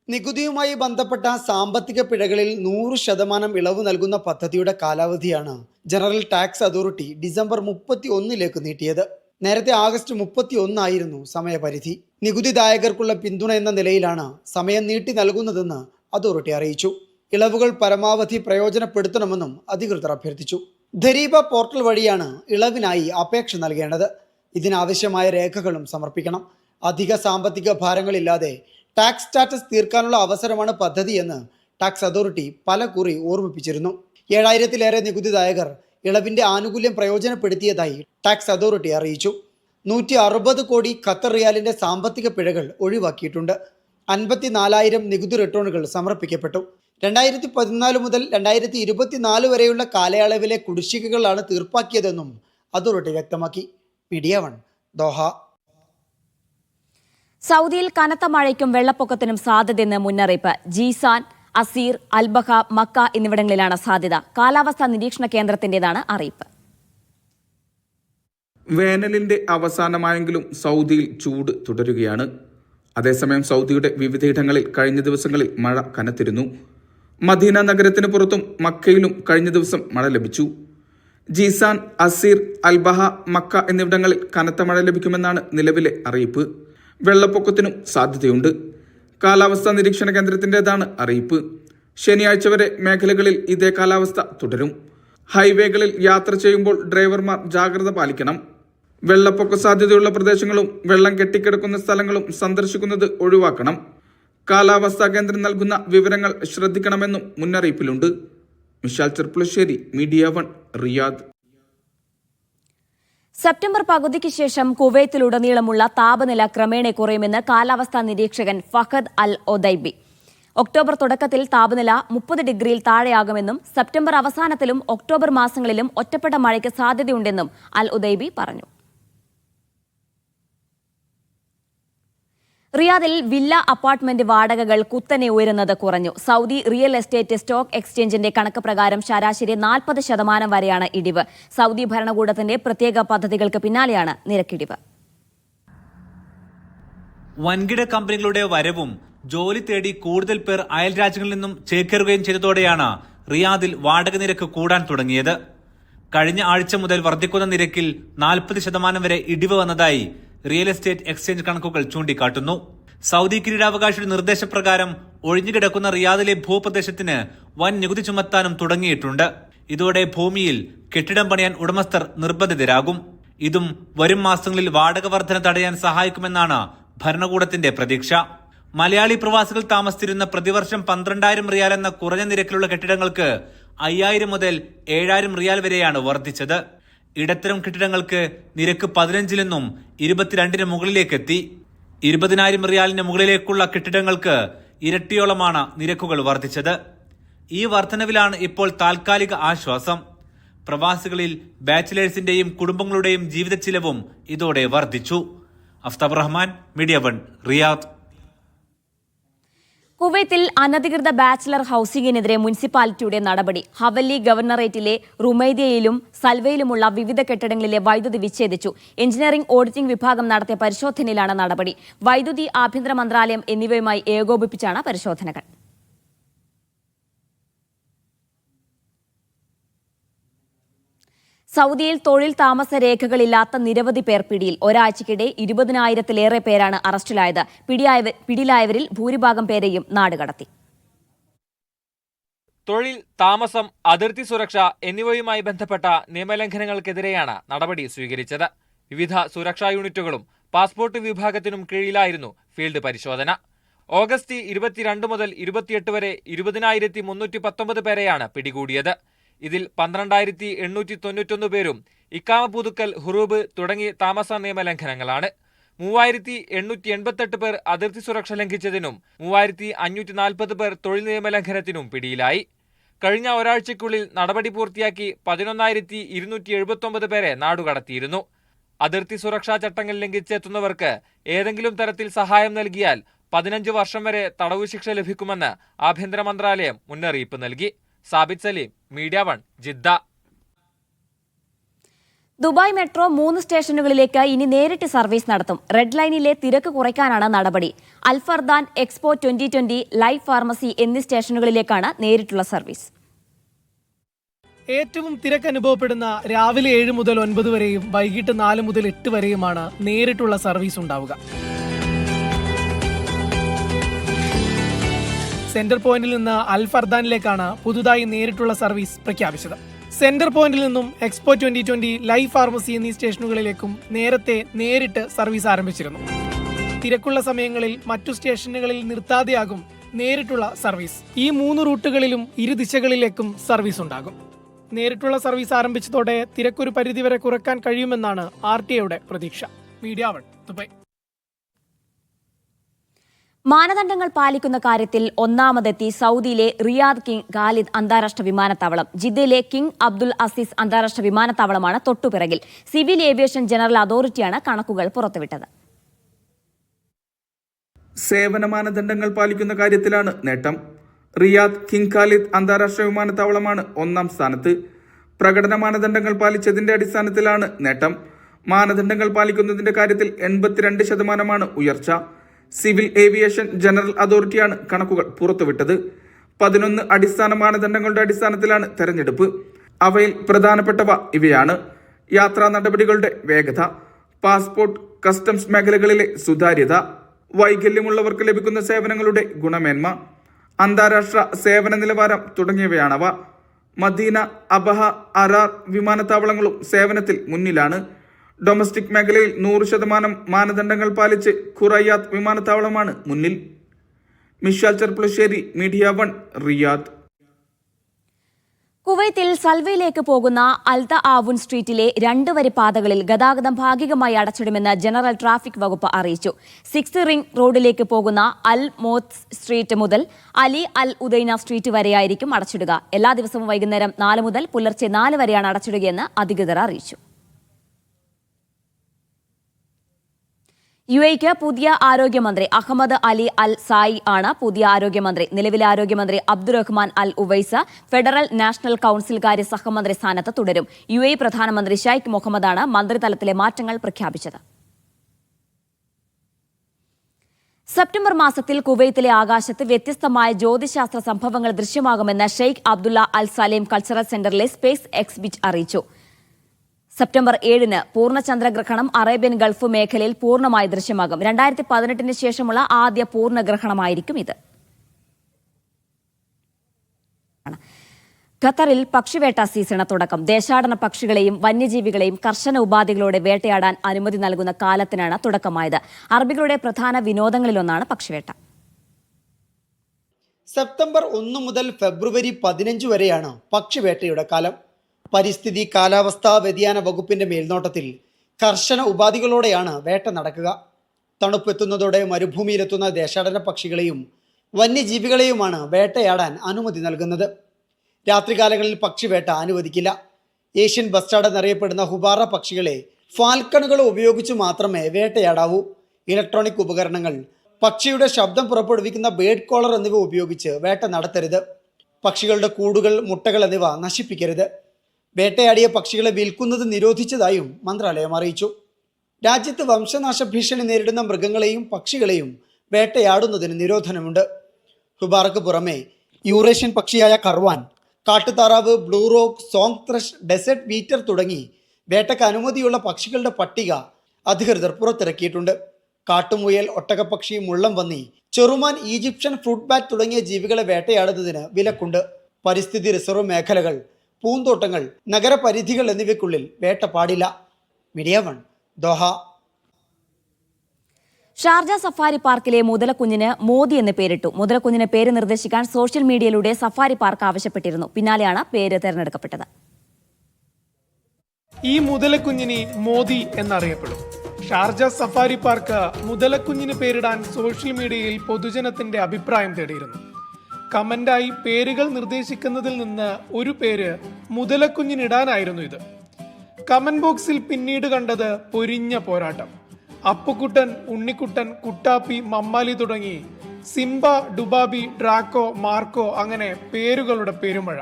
നികുതിയുമായി ബന്ധപ്പെട്ട സാമ്പത്തിക പിഴകളിൽ 100% ഇളവ് നൽകുന്ന പദ്ധതിയുടെ കാലാവധിയാണ് ജനറൽ ടാക്സ് അതോറിറ്റി ഡിസംബർ 31 നീട്ടിയത്. നേരത്തെ ആഗസ്റ്റ് 31 സമയപരിധി. നികുതിദായകർക്കുള്ള പിന്തുണ എന്ന നിലയിലാണ് സമയം നീട്ടി നൽകുന്നതെന്ന് അതോറിറ്റി അറിയിച്ചു. ഇളവുകൾ പരമാവധി പ്രയോജനപ്പെടുത്തണമെന്നും അധികൃതർ അഭ്യർത്ഥിച്ചു. ധരീബ പോർട്ടൽ വഴിയാണ് ഇളവിനായി അപേക്ഷ നൽകേണ്ടത്. ഇതിനാവശ്യമായ രേഖകളും സമർപ്പിക്കണം. അധിക സാമ്പത്തിക ഭാരങ്ങളില്ലാതെ ടാക്സ് സ്റ്റാറ്റസ് തീർക്കാനുള്ള അവസരമാണ് പദ്ധതിയെന്ന് ടാക്സ് അതോറിറ്റി പലകുറി ഓർമ്മിപ്പിച്ചിരുന്നു. 7000-ലേറെ നികുതിദായകർ ഇളവിന്റെ ആനുകൂല്യം പ്രയോജനപ്പെടുത്തിയതായി ടാക്സ് അതോറിറ്റി അറിയിച്ചു. 160 കോടി ഖത്തർ റിയാലിന്റെ സാമ്പത്തിക പിഴകൾ ഒഴിവാക്കിയിട്ടുണ്ട്. 54,000 നികുതി റിട്ടേണുകൾ സമർപ്പിക്കപ്പെട്ടു. 2014 മുതൽ 2024 വരെയുള്ള കാലയളവിലെ കുടിശ്ശികകളാണ് തീർപ്പാക്കിയതെന്നും അതോറിറ്റി വ്യക്തമാക്കി. Media 1 Doha. സൗദിയിൽ കനത്ത മഴയ്ക്കും വെള്ളപ്പൊക്കത്തിനും സാധ്യതയെന്ന് മുന്നറിയിപ്പ്. ജീസാൻ, അസീർ, അൽബഹ, മക്ക എന്നിവിടങ്ങളിലാണ് സാധ്യത. കാലാവസ്ഥാ നിരീക്ഷണ കേന്ദ്രത്തിന്റേതാണ് അറിയിപ്പ്. വേനലിന്റെ അവസാനമായെങ്കിലും സൗദിയിൽ ചൂട് തുടരുകയാണ്. അതേസമയം സൗദിയുടെ വിവിധയിടങ്ങളിൽ കഴിഞ്ഞ ദിവസങ്ങളിൽ മഴ കനത്തിരുന്നു. മദീന നഗരത്തിന് പുറത്തും മക്കയിലും കഴിഞ്ഞ ദിവസം മഴ ലഭിച്ചു. ജീസാൻ, അസീർ, അൽബഹ, മക്ക എന്നിവിടങ്ങളിൽ കനത്ത മഴ ലഭിക്കുമെന്നാണ് നിലവിലെ അറിയിപ്പ്. വെള്ളപ്പൊക്കത്തിനും സാധ്യതയുണ്ട്. കാലാവസ്ഥാ നിരീക്ഷണ കേന്ദ്രത്തിൻ്റെതാണ് അറിയിപ്പ്. ശനിയാഴ്ച വരെ മേഖലകളിൽ ഇതേ കാലാവസ്ഥ തുടരും. ഹൈവേകളിൽ യാത്ര ചെയ്യുമ്പോൾ ഡ്രൈവർമാർ ജാഗ്രത പാലിക്കണം. വെള്ളപ്പൊക്ക സാധ്യതയുള്ള പ്രദേശങ്ങളും വെള്ളം കെട്ടിക്കിടക്കുന്ന സ്ഥലങ്ങളും സന്ദർശിക്കുന്നത് ഒഴിവാക്കണം. കാലാവസ്ഥാ കേന്ദ്രം നൽകുന്ന വിവരങ്ങൾ ശ്രദ്ധിക്കണമെന്നും മുന്നറിയിപ്പിലുണ്ട്. Mishal Cherpulassery, media 1, Riyadh. September പകുതിക്ക് ശേഷം കുവൈത്തിലുടനീളമുള്ള താപനില ക്രമേണ കുറയുമെന്ന് കാലാവസ്ഥാ നിരീക്ഷകൻ ഫഹദ് അൽ ഒദൈബി. ഒക്ടോബർ തുടക്കത്തിൽ താപനില 30 ഡിഗ്രിയിൽ താഴെയാകുമെന്നും സെപ്റ്റംബർ അവസാനത്തിലും ഒക്ടോബർ മാസങ്ങളിലും ഒറ്റപ്പെട്ട മഴയ്ക്ക് സാധ്യതയുണ്ടെന്നും അൽ ഉദൈബി പറഞ്ഞു. റിയാദിൽ വില്ല അപ്പാർട്ട്മെന്റ് വാടകകൾ കുത്തനെ ഉയരുന്നത് കുറഞ്ഞു. സൗദി റിയൽ എസ്റ്റേറ്റ് സ്റ്റോക്ക് എക്സ്ചേഞ്ചിന്റെ കണക്ക് പ്രകാരം ശരാശരി 40% വരെയാണ് ഇടിവ്. സൗദി ഭരണകൂടത്തിന്റെ പ്രത്യേക പദ്ധതികൾക്ക് പിന്നാലെയാണ് നിരക്കിടിവ്. വൻകിട കമ്പനികളുടെ വരവും ജോലി തേടി കൂടുതൽ പേർ അയൽ രാജ്യങ്ങളിൽ നിന്നും ചേക്കേറുകയും ചെയ്തതോടെയാണ് റിയാദിൽ വാടക നിരക്ക് കൂടാൻ തുടങ്ങിയത്. കഴിഞ്ഞ ആഴ്ച മുതൽ വർദ്ധിക്കുന്ന നിരക്കിൽ 40% വരെ ഇടിവ് വന്നതായി റിയൽ എസ്റ്റേറ്റ് എക്സ്ചേഞ്ച് കണക്കുകൾ ചൂണ്ടിക്കാട്ടുന്നു. സൗദി കിരീടാവകാശിയുടെ നിർദ്ദേശപ്രകാരം ഒഴിഞ്ഞുകിടക്കുന്ന റിയാദിലെ ഭൂപ്രദേശത്തിന് വൻ നികുതി ചുമത്താനും തുടങ്ങിയിട്ടുണ്ട്. ഇതോടെ ഭൂമിയിൽ കെട്ടിടം പണിയാൻ ഉടമസ്ഥർ നിർബന്ധിതരാകും. ഇതും വരും മാസങ്ങളിൽ വാടക വർധന തടയാൻ സഹായിക്കുമെന്നാണ് ഭരണകൂടത്തിന്റെ പ്രതീക്ഷ. മലയാളി പ്രവാസികൾ താമസിച്ചിരുന്ന പ്രതിവർഷം 12,000 റിയാൽ എന്ന കുറഞ്ഞ നിരക്കിലുള്ള കെട്ടിടങ്ങൾക്ക് 5,000 മുതൽ 7,000 റിയാൽ വരെയാണ് വർദ്ധിച്ചത്. ഇടത്തരം കെട്ടിടങ്ങൾക്ക് നിരക്ക് 15 നിന്നും 22 മുകളിലേക്കെത്തി. 20,000 റിയാലിന് മുകളിലേക്കുള്ള കെട്ടിടങ്ങൾക്ക് ഇരട്ടിയോളമാണ് നിരക്കുകൾ വർദ്ധിച്ചത്. ഈ വർധനവിലാണ് ഇപ്പോൾ താൽക്കാലിക ആശ്വാസം. പ്രവാസികളിൽ ബാച്ചിലേഴ്സിന്റെയും കുടുംബങ്ങളുടെയും ജീവിത ചിലവും ഇതോടെ വർദ്ധിച്ചു. Aftab Rahman, media 1, Riyadh. കുവൈത്തിൽ അനധികൃത ബാച്ചിലർ ഹൌസിംഗിനെതിരെ മുനിസിപ്പാലിറ്റിയുടെ നടപടി. ഹവല്ലി ഗവർണറേറ്റിലെ റുമൈദിയയിലും സൽവയിലുമുള്ള വിവിധ കെട്ടിടങ്ങളിലെ വൈദ്യുതി വിച്ഛേദിച്ചു. എഞ്ചിനീയറിംഗ് ഓഡിറ്റിംഗ് വിഭാഗം നടത്തിയ പരിശോധനയിലാണ് നടപടി. വൈദ്യുതി, ആഭ്യന്തര മന്ത്രാലയം എന്നിവയുമായി ഏകോപിപ്പിച്ചാണ് പരിശോധനകൾ. സൗദിയിൽ തൊഴിൽ താമസ രേഖകളില്ലാത്ത നിരവധി പേർ പിടിയിൽ. ഒരാഴ്ചയ്ക്കിടെ 20,000-ലേറെ പേരാണ് അറസ്റ്റിലായത്. പിടിയിലായവരിൽ ഭൂരിഭാഗം പേരെയും നാടുകടത്തി. തൊഴിൽ, താമസം, അതിർത്തി സുരക്ഷ എന്നിവയുമായി ബന്ധപ്പെട്ട നിയമലംഘനങ്ങൾക്കെതിരെയാണ് നടപടി സ്വീകരിച്ചത്. വിവിധ സുരക്ഷാ യൂണിറ്റുകളും പാസ്പോർട്ട് വിഭാഗത്തിനും കീഴിലായിരുന്നു ഫീൽഡ് പരിശോധന. ഓഗസ്റ്റ് 22 മുതൽ 28 വരെ 20,319 പേരെയാണ് പിടികൂടിയത്. ഇതിൽ 12,891 പേരും ഇക്കാമ പുതുക്കൽ, ഹുറൂബ് തുടങ്ങി താമസ നിയമലംഘനങ്ങളാണ്. 3,888 പേർ അതിർത്തി സുരക്ഷ ലംഘിച്ചതിനും 3,540 പേർ തൊഴിൽ നിയമലംഘനത്തിനും പിടിയിലായി. കഴിഞ്ഞ ഒരാഴ്ചയ്ക്കുള്ളിൽ നടപടി പൂർത്തിയാക്കി 11,279 പേരെ നാടുകടത്തിയിരുന്നു. അതിർത്തി സുരക്ഷാ ചട്ടങ്ങൾ ലംഘിച്ചെത്തുന്നവർക്ക് ഏതെങ്കിലും തരത്തിൽ സഹായം നൽകിയാൽ 15 വർഷം വരെ തടവു ശിക്ഷ ലഭിക്കുമെന്ന് ആഭ്യന്തര മന്ത്രാലയം മുന്നറിയിപ്പ് നൽകി. Sabith Saleem, media 1, Jeddah. Dubai metro 3 സ്റ്റേഷനുകളിലേക്ക് ഇനി നേരിട്ട് സർവീസ് നടത്തും. റെഡ് ലൈനിലെ തിരക്ക് കുറയ്ക്കാനാണ് നടപടി. അൽഫർദാൻ, എക്സ്പോ 2020, ലൈഫ് ഫാർമസി എന്നീ സ്റ്റേഷനുകളിലേക്കാണ് നേരിട്ടുള്ള സർവീസ്. ഏറ്റവും തിരക്ക് അനുഭവപ്പെടുന്ന രാവിലെ 7 മുതൽ 9 വരെയും വൈകിട്ട് 4 മുതൽ 8 വരെയുമാണ് നേരിട്ടുള്ള സർവീസ് ഉണ്ടാവുക. സെന്റർ പോയിന്റിൽ നിന്ന് അൽഫർദാനിലേക്കാണ് പുതുതായി നേരിട്ടുള്ള സർവീസ് പ്രഖ്യാപിച്ചത്. സെന്റർ പോയിന്റിൽ നിന്നും എക്സ്പോ 2020, ലൈഫ് ഫാർമസി എന്നീ സ്റ്റേഷനുകളിലേക്കും നേരിട്ട് സർവീസ് ആരംഭിച്ചിരുന്നു. തിരക്കുള്ള സമയങ്ങളിൽ മറ്റു സ്റ്റേഷനുകളിൽ നിർത്താതെയാകും നേരിട്ടുള്ള സർവീസ്. ഈ 3 റൂട്ടുകളിലും ഇരുദിശകളിലേക്കും സർവീസ് ഉണ്ടാകും. നേരിട്ടുള്ള സർവീസ് ആരംഭിച്ചതോടെ തിരക്കൊരു പരിധിവരെ കുറയ്ക്കാൻ കഴിയുമെന്നാണ് RTAയുടെ പ്രതീക്ഷ. Media 1, Dubai. മാനദണ്ഡങ്ങൾ പാലിക്കുന്ന കാര്യത്തിൽ ഒന്നാമതെത്തി സൗദിയിലെ റിയാദ് കിങ് ഖാലിദ് അന്താരാഷ്ട്ര വിമാനത്താവളം. ജിദ്ദയിലെ കിങ് അബ്ദുൽ അസീസ് അന്താരാഷ്ട്ര വിമാനത്താവളമാണ് തൊട്ടുപിറകിൽ. സിവിൽ ഏവിയേഷൻ ജനറൽ അതോറിറ്റിയാണ് കണക്കുകൾ പുറത്തുവിട്ടത്. സേവന മാനദണ്ഡങ്ങൾ പാലിക്കുന്ന കാര്യത്തിലാണ് നേട്ടം. റിയാദ് കിങ് ഖാലിദ് അന്താരാഷ്ട്ര വിമാനത്താവളമാണ് 1-ാം സ്ഥാനത്ത്. പ്രകടന മാനദണ്ഡങ്ങൾ പാലിച്ചതിന്റെ അടിസ്ഥാനത്തിലാണ് നേട്ടം. മാനദണ്ഡങ്ങൾ പാലിക്കുന്നതിന്റെ കാര്യത്തിൽ 82% ഉയർച്ച. സിവിൽ ഏവിയേഷൻ ജനറൽ അതോറിറ്റിയാണ് കണക്കുകൾ പുറത്തുവിട്ടത്. 11 അടിസ്ഥാന മാനദണ്ഡങ്ങളുടെ അടിസ്ഥാനത്തിലാണ് തെരഞ്ഞെടുപ്പ്. അവയിൽ പ്രധാനപ്പെട്ടവ ഇവയാണ്: യാത്രാ നടപടികളുടെ വേഗത, പാസ്പോർട്ട്, കസ്റ്റംസ് മേഖലകളിലെ സുതാര്യത, വൈകല്യമുള്ളവർക്ക് ലഭിക്കുന്ന സേവനങ്ങളുടെ ഗുണമേന്മ, അന്താരാഷ്ട്ര സേവന നിലവാരം തുടങ്ങിയവയാണവ. മദീന, അബഹ, അറാർ വിമാനത്താവളങ്ങളും സേവനത്തിൽ മുന്നിലാണ്. ഡൊമസ്റ്റിക് മേഖലയിൽ 100% മാനദണ്ഡങ്ങൾ പാലിച്ച് ഖുറയ്യാത്ത് വിമാനത്താവളമാണ് മുന്നിൽ. Mishal Cherpulassery, media 1, Riyadh. കുവൈത്തിൽ സൽവയിലേക്ക് പോകുന്ന അൽത ആവുൻ സ്ട്രീറ്റിലെ 2 വരി പാതകളിൽ ഗതാഗതം ഭാഗികമായി അടച്ചിടുമെന്ന് ജനറൽ ട്രാഫിക് വകുപ്പ് അറിയിച്ചു. 6 റിംഗ് റോഡിലേക്ക് പോകുന്ന അൽ മോത്ത് സ്ട്രീറ്റ് മുതൽ അലി അൽ ഉദൈന സ്ട്രീറ്റ് വരെയായിരിക്കും അടച്ചിടുക. എല്ലാ ദിവസവും വൈകുന്നേരം 4 മുതൽ പുലർച്ചെ 4 വരെയാണ് അടച്ചിടുകയെന്ന് അധികൃതർ അറിയിച്ചു. UAE-ക്ക് പുതിയ ആരോഗ്യമന്ത്രി അഹമ്മദ് അലി അൽ സായി ആണ് പുതിയ ആരോഗ്യമന്ത്രി. നിലവിലെ ആരോഗ്യമന്ത്രി അബ്ദുറഹ്മാൻ അൽ ഉവൈസ ഫെഡറൽ നാഷണൽ കൌൺസിൽ കാര്യ സഹമന്ത്രി സ്ഥാനത്ത് തുടരും. UAE പ്രധാനമന്ത്രി ഷെയ്ഖ് മുഹമ്മദാണ് മന്ത്രിതലത്തിലെ മാറ്റങ്ങൾ പ്രഖ്യാപിച്ചത്. സെപ്റ്റംബർ മാസത്തിൽ കുവൈത്തിലെ ആകാശത്ത് വ്യത്യസ്തമായ ജ്യോതിശാസ്ത്ര സംഭവങ്ങൾ ദൃശ്യമാകുമെന്ന് ഷെയ്ഖ് അബ്ദുള്ള അൽ സലേം കൾച്ചറൽ സെന്ററിലെ സ്പേസ് എക്സിബിറ്റ് അറിയിച്ചു. സെപ്റ്റംബർ 7-ന് പൂർണ്ണചന്ദ്രഗ്രഹണം അറേബ്യൻ ഗൾഫ് മേഖലയിൽ പൂർണ്ണമായി ദൃശ്യമാകും. 2018 ശേഷമുള്ള ആദ്യ പൂർണ്ണഗ്രഹണമായിരിക്കും ഇത്. ഖത്തറിൽ പക്ഷിവേട്ട സീസണ് തുടക്കം. ദേശാടന പക്ഷികളെയും വന്യജീവികളെയും കർശന ഉപാധികളോടെ വേട്ടയാടാൻ അനുമതി നൽകുന്ന കാലത്തിനാണ് തുടക്കമായത്. അറബികളുടെ പ്രധാന വിനോദങ്ങളിലൊന്നാണ് പക്ഷിവേട്ട. സെപ്റ്റംബർ 1 മുതൽ ഫെബ്രുവരി 15 വരെയാണ് പക്ഷിവേട്ടയുടെ കാലം. പരിസ്ഥിതി കാലാവസ്ഥാ വ്യതിയാന വകുപ്പിന്റെ മേൽനോട്ടത്തിൽ കർശന ഉപാധികളോടെയാണ് വേട്ട നടക്കുക. തണുപ്പെത്തുന്നതോടെ മരുഭൂമിയിലെത്തുന്ന ദേശാടന പക്ഷികളെയും വന്യജീവികളെയുമാണ് വേട്ടയാടാൻ അനുമതി നൽകുന്നത്. രാത്രികാലങ്ങളിൽ പക്ഷിവേട്ട അനുവദിക്കില്ല. ഏഷ്യൻ ബസ്റ്റാർഡ് എന്നറിയപ്പെടുന്ന ഹുബാറ പക്ഷികളെ ഫാൽക്കണുകൾ ഉപയോഗിച്ച് മാത്രമേ വേട്ടയാടാവൂ. ഇലക്ട്രോണിക് ഉപകരണങ്ങൾ, പക്ഷിയുടെ ശബ്ദം പുറപ്പെടുവിക്കുന്ന ബേർഡ് കോളർ എന്നിവ ഉപയോഗിച്ച് വേട്ട നടത്തരുത്. പക്ഷികളുടെ കൂടുകൾ, മുട്ടകൾ എന്നിവ നശിപ്പിക്കരുത്. വേട്ടയാടിയ പക്ഷികളെ വിൽക്കുന്നത് നിരോധിച്ചതായും മന്ത്രാലയം അറിയിച്ചു. രാജ്യത്ത് വംശനാശ ഭീഷണി നേരിടുന്ന മൃഗങ്ങളെയും പക്ഷികളെയും വേട്ടയാടുന്നതിന് നിരോധനമുണ്ട്. ഹുബാറയ്ക്ക് പുറമെ യൂറേഷ്യൻ പക്ഷിയായ കർവാൻ, കാട്ടുതാറാവ്, blue rock, song thrush, desert ബീറ്റർ തുടങ്ങി വേട്ടയ്ക്ക് അനുമതിയുള്ള പക്ഷികളുടെ പട്ടിക അധികൃതർ പുറത്തിറക്കിയിട്ടുണ്ട്. കാട്ടുമുയൽ, ഒട്ടകപ്പക്ഷി, മുള്ളംപന്നി, ചെറുമാൻ, ഈജിപ്ഷ്യൻ ഫ്രൂട്ട് ബാറ്റ് തുടങ്ങിയ ജീവികളെ വേട്ടയാടുന്നതിന് വിലക്കുണ്ട്. പരിസ്ഥിതി റിസർവ് മേഖലകൾ, പൂന്തോട്ടങ്ങൾ, നഗരപരിധികൾ എന്നിവയ്ക്കുള്ളിൽ വേട്ട പാടില്ല. Media 1, Doha. ഷാർജ സഫാരി പാർക്കിലെ മുതലക്കുഞ്ഞിന് മോദി എന്ന് പേരിട്ടു. മുതലക്കുഞ്ഞിന് പേര് നിർദ്ദേശിക്കാൻ സോഷ്യൽ മീഡിയയിലൂടെ സഫാരി പാർക്ക് ആവശ്യപ്പെട്ടിരുന്നു. പിന്നാലെയാണ് പേര് തെരഞ്ഞെടുക്കപ്പെട്ടത്. ഈ മുതലക്കുഞ്ഞിന് മോദി എന്നറിയപ്പെടും. ഷാർജ സഫാരി പാർക്ക് മുതലക്കുഞ്ഞിന് പേരിടാൻ സോഷ്യൽ മീഡിയയിൽ പൊതുജനത്തിന്റെ അഭിപ്രായം തേടിയിരുന്നു. കമന്റായി പേരുകൾ നിർദ്ദേശിക്കുന്നതിൽ നിന്ന് ഒരു പേര് മുതലക്കുഞ്ഞിനിടാനായിരുന്നു ഇത്. കമന്റ് ബോക്സിൽ പിന്നീട് കണ്ടത് പൊരിഞ്ഞ പോരാട്ടം. അപ്പുക്കുട്ടൻ, ഉണ്ണിക്കുട്ടൻ, കുട്ടാപ്പി, മമ്മാലി തുടങ്ങി സിംബ, ഡുബാബി, ഡ്രാക്കോ, മാർക്കോ അങ്ങനെ പേരുകളുടെ പെരുമഴ.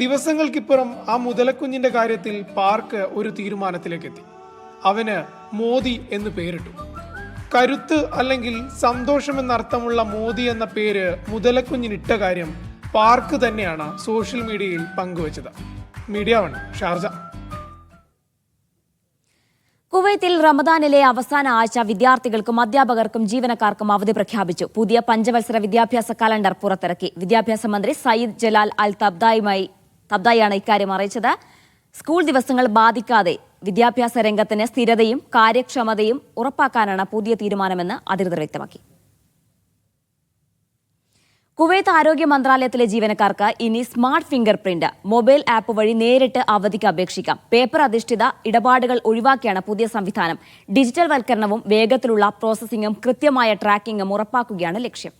ദിവസങ്ങൾക്കിപ്പുറം ആ മുതലക്കുഞ്ഞിന്റെ കാര്യത്തിൽ പാർക്ക് ഒരു തീരുമാനത്തിലേക്കെത്തി. അവന് മോദി എന്ന് പേരിട്ടു. കരുത്ത് അല്ലെങ്കിൽ സന്തോഷം എന്നർത്ഥമുള്ള മോദി എന്ന പേര് മുതലക്കുഞ്ഞിനിട്ട കാര്യം പാർക്ക് തന്നെയാണ് സോഷ്യൽ മീഡിയയിൽ പങ്കുവച്ചത്. Media 1, Sharjah. കുവൈത്തിൽ റമദാനിലെ അവസാന ആഴ്ച വിദ്യാർത്ഥികൾക്കും അധ്യാപകർക്കും ജീവനക്കാർക്കും അവധി പ്രഖ്യാപിച്ചു. പുതിയ പഞ്ചവത്സര വിദ്യാഭ്യാസ കലണ്ടർ പുറത്തിറക്കി. വിദ്യാഭ്യാസ മന്ത്രി സയ്യിദ് ജലാൽ അൽ തബ്ദായിയാണ് ഇക്കാര്യം അറിയിച്ചത്. സ്കൂൾ ദിവസങ്ങൾ ബാധിക്കാതെ വിദ്യാഭ്യാസ രംഗത്തിന് സ്ഥിരതയും കാര്യക്ഷമതയും ഉറപ്പാക്കാനാണ് പുതിയ തീരുമാനമെന്ന് അധികൃതർ വ്യക്തമാക്കി. കുവൈത്ത് ആരോഗ്യ മന്ത്രാലയത്തിലെ ജീവനക്കാർക്ക് ഇനി smart finger print mobile app വഴി നേരിട്ട് അവധിക്ക് അപേക്ഷിക്കാം. പേപ്പർ അധിഷ്ഠിത ഇടപാടുകൾ ഒഴിവാക്കിയാണ് പുതിയ സംവിധാനം. ഡിജിറ്റൽ വൽക്കരണവും വേഗത്തിലുള്ള പ്രോസസ്സിംഗും കൃത്യമായ ട്രാക്കിംഗും ഉറപ്പാക്കുകയാണ് ലക്ഷ്യം.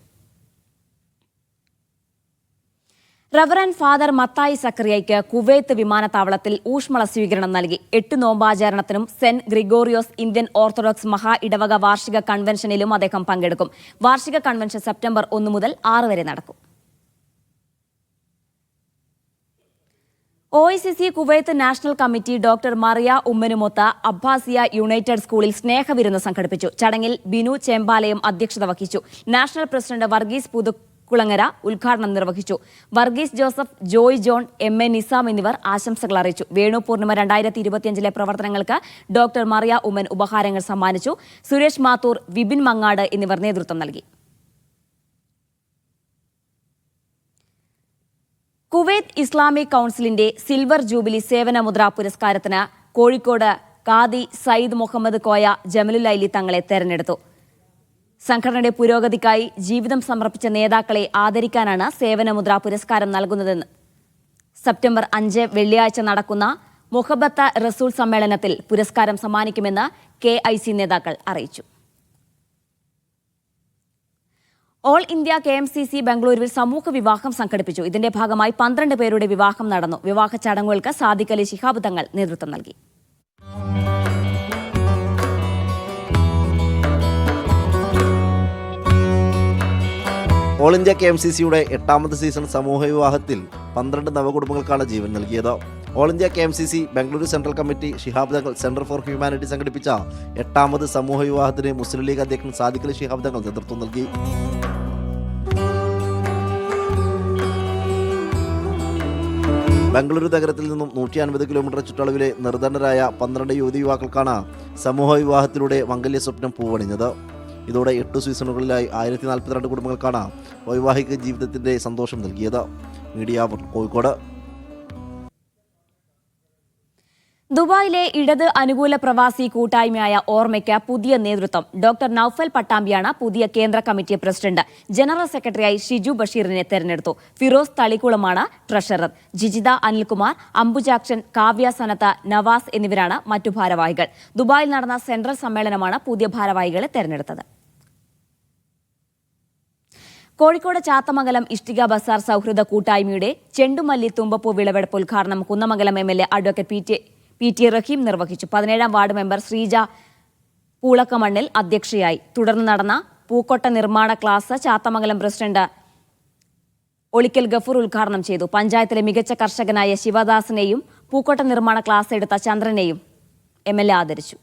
റവറൻ ഫാദർ മത്തായി സക്കറിയയ്ക്ക് കുവൈത്ത് വിമാനത്താവളത്തിൽ ഊഷ്മള സ്വീകരണം നൽകി. 8 നോമ്പാചരണത്തിനും സെന്റ് ഗ്രിഗോറിയോസ് ഇന്ത്യൻ ഓർത്തഡോക്സ് മഹാ ഇടവക വാർഷിക കൺവെൻഷനിലും അദ്ദേഹം പങ്കെടുക്കും. വാർഷിക കൺവെൻഷൻ സെപ്റ്റംബർ 1 മുതൽ 6 വരെ നടക്കും. OICC Kuwait national committee doctor Maria ഉമ്മനുമൊത്ത അബ്ബാസിയ യുണൈറ്റഡ് സ്കൂളിൽ സ്നേഹവിരുന്ന് സംഘടിപ്പിച്ചു. ചടങ്ങിൽ ബിനു ചേമ്പാലയം അധ്യക്ഷത വഹിച്ചു. നാഷണൽ പ്രസിഡന്റ് വർഗീസ് പുതുക്കുളങ്ങര ഉദ്ഘാടനം നിർവഹിച്ചു. Varghese Joseph, Joy John, MA Nizam എന്നിവർ ആശംസകൾ അറിയിച്ചു. വേണു പൂർണിമ 2025 പ്രവർത്തനങ്ങൾക്ക് ഡോക്ടർ മറിയ ഉമ്മൻ ഉപഹാരങ്ങൾ സമ്മാനിച്ചു. സുരേഷ് മാത്തൂർ, വിപിൻ മങ്ങാട് എന്നിവർ നേതൃത്വം നൽകി. കുവൈത്ത് ഇസ്ലാമിക് കൌൺസിലിന്റെ സിൽവർ ജൂബിലി സേവനമുദ്ര പുരസ്കാരത്തിന് കോഴിക്കോട് കാദി സയ്യിദ് മുഹമ്മദ് കോയ ജമലുല്ലൈലി തങ്ങളെ തെരഞ്ഞെടുത്തു. സംഘടനയുടെ പുരോഗതിക്കായി ജീവിതം സമർപ്പിച്ച നേതാക്കളെ ആദരിക്കാനാണ് സേവനമുദ്ര പുരസ്കാരം നൽകുന്നതെന്ന് സെപ്റ്റംബർ 5 വെള്ളിയാഴ്ച നടക്കുന്ന മുഹബത്ത റസൂൽ സമ്മേളനത്തിൽ പുരസ്കാരം സമ്മാനിക്കുമെന്ന് KIC നേതാക്കൾ അറിയിച്ചു. ഓൾ ഇന്ത്യ KMCC ബംഗളൂരുവിൽ സമൂഹ വിവാഹം സംഘടിപ്പിച്ചു. ഇതിന്റെ ഭാഗമായി 12 പേരുടെ വിവാഹം നടന്നു. വിവാഹ ചടങ്ങുകൾക്ക് സാദിഖ് അലി ശിഹാബ് തങ്ങൾ നേതൃത്വം നൽകി. ഓൾ ഇന്ത്യ KMCCയുടെ 8ാമത് സീസൺ സമൂഹ വിവാഹത്തിൽ 12 നവകുടുംബങ്ങൾക്കാണ് ജീവൻ നൽകിയത്. All India KMCC Bengaluru central committee Shihab Thangal centre for humanity സംഘടിപ്പിച്ച 8ാമത് സമൂഹ വിവാഹത്തിന് മുസ്ലിം ലീഗ് അധ്യക്ഷൻ സാദിഖ് അലി ശിഹാബ് തങ്ങൾ നേതൃത്വം നൽകി. ബംഗളൂരു നഗരത്തിൽ നിന്നും 150 കിലോമീറ്റർ ചുറ്റളവിലെ നിർധനരായ 12 യുവതി യുവാക്കൾക്കാണ് സമൂഹ വിവാഹത്തിലൂടെ മംഗല്യ സ്വപ്നം പൂവണിഞ്ഞത്. ഇതോടെ 8 സീസണുകളിലായി 1042 കുടുംബങ്ങൾക്കാണ് വൈവാഹിക ജീവിതത്തിന്റെ സന്തോഷം നൽകിയത്. മീഡിയ കോഴിക്കോട്. ദുബായിലെ ഇടത് അനുകൂല പ്രവാസി കൂട്ടായ്മയായ ഓർമ്മയ്ക്ക് പുതിയ നേതൃത്വം. ഡോക്ടർ നൌഫൽ പട്ടാമ്പിയാണ് പുതിയ കേന്ദ്ര കമ്മിറ്റി പ്രസിഡന്റ്. ജനറൽ സെക്രട്ടറിയായി ഷിജു ബഷീറിനെ തെരഞ്ഞെടുത്തു. ഫിറോസ് തളിക്കുളമാണ് ട്രഷറർ. ജിജിത അനിൽകുമാർ, അംബുജാക്ഷൻ, കാവ്യ സനത്ത്, നവാസ് എന്നിവരാണ് മറ്റു ഭാരവാഹികൾ. ദുബായിൽ നടന്ന സെൻട്രൽ സമ്മേളനമാണ് പുതിയ ഭാരവാഹികളെ തെരഞ്ഞെടുത്തത്. കോഴിക്കോട് ചാത്തമംഗലം ഇഷ്ടിക ബസാർ സൗഹൃദ കൂട്ടായ്മയുടെ ചെണ്ടുമല്ലി തുമ്പപ്പൂ വിളവെടുപ്പ് ഉദ്ഘാടനം കുന്നമംഗലം MLA അഡ്വക്കേറ്റ് PT റഹീം നിർവഹിച്ചു. 17ാം വാർഡ് മെമ്പർ ശ്രീജ പൂളക്കമണ്ണിൽ അധ്യക്ഷയായി. തുടർന്ന് നടന്ന പൂക്കൊട്ട നിർമ്മാണ ക്ലാസ് ചാത്തമംഗലം പ്രസിഡന്റ് ഒളിക്കൽ ഗഫൂർ ഉദ്ഘാടനം ചെയ്തു. പഞ്ചായത്തിലെ മികച്ച കർഷകനായ ശിവദാസിനെയും പൂക്കൊട്ട നിർമ്മാണ ക്ലാസ് എടുത്ത ചന്ദ്രനെയും MLA ആദരിച്ചു.